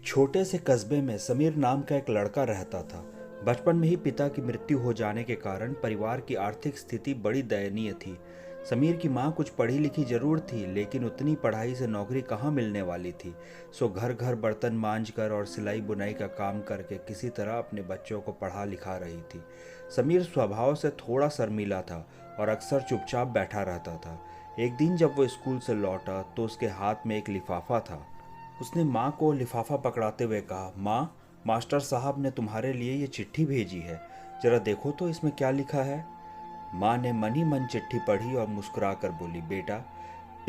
छोटे से कस्बे में समीर नाम का एक लड़का रहता था। बचपन में ही पिता की मृत्यु हो जाने के कारण परिवार की आर्थिक स्थिति बड़ी दयनीय थी। समीर की मां कुछ पढ़ी लिखी जरूर थी, लेकिन उतनी पढ़ाई से नौकरी कहाँ मिलने वाली थी। सो घर घर बर्तन मांज कर और सिलाई बुनाई का काम करके किसी तरह अपने बच्चों को पढ़ा लिखा रही थी। समीर स्वभाव से थोड़ा शर्मीला था और अक्सर चुपचाप बैठा रहता था। एक दिन जब वो स्कूल से लौटा तो उसके हाथ में एक लिफाफा था। उसने माँ को लिफाफा पकड़ाते हुए कहा, माँ, मास्टर साहब ने तुम्हारे लिए ये चिट्ठी भेजी है, जरा देखो तो इसमें क्या लिखा है। माँ ने मन ही मन चिट्ठी पढ़ी और मुस्कुराकर बोली, बेटा,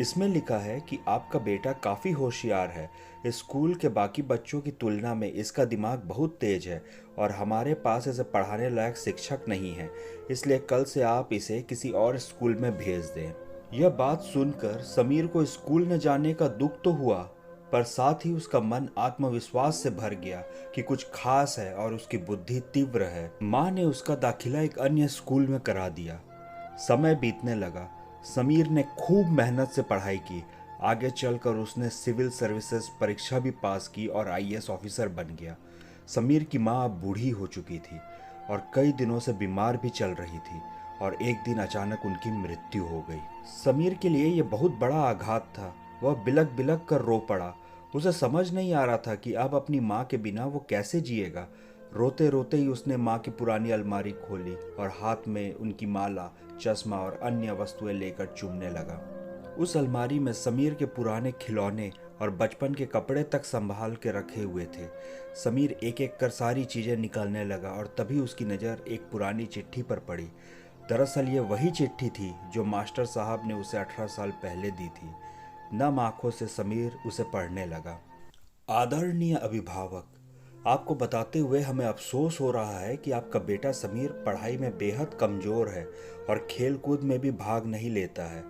इसमें लिखा है कि आपका बेटा काफ़ी होशियार है। स्कूल के बाकी बच्चों की तुलना में इसका दिमाग बहुत तेज है और हमारे पास इसे पढ़ाने लायक शिक्षक नहीं है, इसलिए कल से आप इसे किसी और स्कूल में भेज दें। यह बात सुनकर समीर को स्कूल न जाने का दुख तो हुआ, पर साथ ही उसका मन आत्मविश्वास से भर गया कि कुछ खास है और उसकी बुद्धि तीव्र है। माँ ने उसका दाखिला एक अन्य स्कूल में करा दिया। समय बीतने लगा। समीर ने खूब मेहनत से पढ़ाई की। आगे चलकर उसने सिविल सर्विसेज परीक्षा भी पास की और आईएएस ऑफिसर बन गया। समीर की माँ अब बूढ़ी हो चुकी थी और कई दिनों से बीमार भी चल रही थी और एक दिन अचानक उनकी मृत्यु हो गई। समीर के लिए यह बहुत बड़ा आघात था। वह बिलक बिलक कर रो पड़ा। उसे समझ नहीं आ रहा था कि अब अपनी माँ के बिना वो कैसे जिएगा। रोते रोते ही उसने माँ की पुरानी अलमारी खोली और हाथ में उनकी माला, चश्मा और अन्य वस्तुएं लेकर चूमने लगा। उस अलमारी में समीर के पुराने खिलौने और बचपन के कपड़े तक संभाल के रखे हुए थे। समीर एक एक कर सारी चीज़ें निकालने लगा और तभी उसकी नज़र एक पुरानी चिट्ठी पर पड़ी। दरअसल ये वही चिट्ठी थी जो मास्टर साहब ने उसे 18 साल पहले दी थी। नम आंखों से समीर उसे पढ़ने लगा। आदरणीय अभिभावक, आपको बताते हुए हमें अफसोस हो रहा है कि आपका बेटा समीर पढ़ाई में बेहद कमज़ोर है और खेल कूद में भी भाग नहीं लेता है।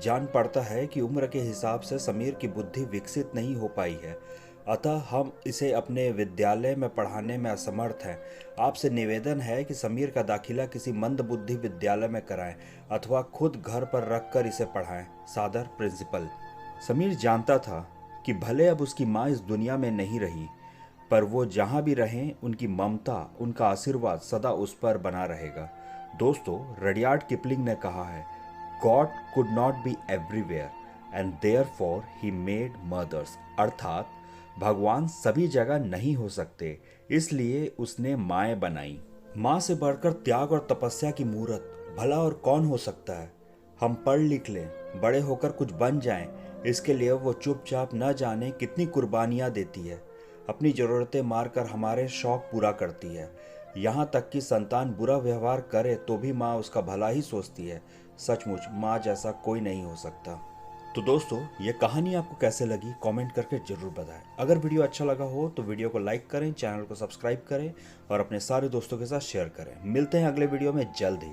जान पड़ता है कि उम्र के हिसाब से समीर की बुद्धि विकसित नहीं हो पाई है, अतः हम इसे अपने विद्यालय में पढ़ाने में असमर्थ हैं। आपसे निवेदन है कि समीर का दाखिला किसी मंदबुद्धि विद्यालय में कराएं अथवा खुद घर पर रखकर इसे पढ़ाएं। सादर, प्रिंसिपल। समीर जानता था कि भले अब उसकी माँ इस दुनिया में नहीं रही, पर वो जहाँ भी रहें उनकी ममता, उनका आशीर्वाद सदा उस पर बना रहेगा। दोस्तों, रडियार्ड किपलिंग ने कहा है, God could not be everywhere and therefore he made mothers. अर्थात भगवान सभी जगह नहीं हो सकते, इसलिए उसने माएँ बनाई। माँ से बढ़कर त्याग और तपस्या की मूरत भला और कौन हो सकता है। हम पढ़ लिख लें, बड़े होकर कुछ बन जाएं, इसके लिए वो चुपचाप न जाने कितनी कुर्बानियाँ देती है। अपनी ज़रूरतें मारकर हमारे शौक़ पूरा करती है। यहाँ तक कि संतान बुरा व्यवहार करे तो भी माँ उसका भला ही सोचती है। सचमुच माँ जैसा कोई नहीं हो सकता। तो दोस्तों, ये कहानी आपको कैसे लगी कमेंट करके ज़रूर बताएं। अगर वीडियो अच्छा लगा हो तो वीडियो को लाइक करें, चैनल को सब्सक्राइब करें और अपने सारे दोस्तों के साथ शेयर करें। मिलते हैं अगले वीडियो में जल्द ही।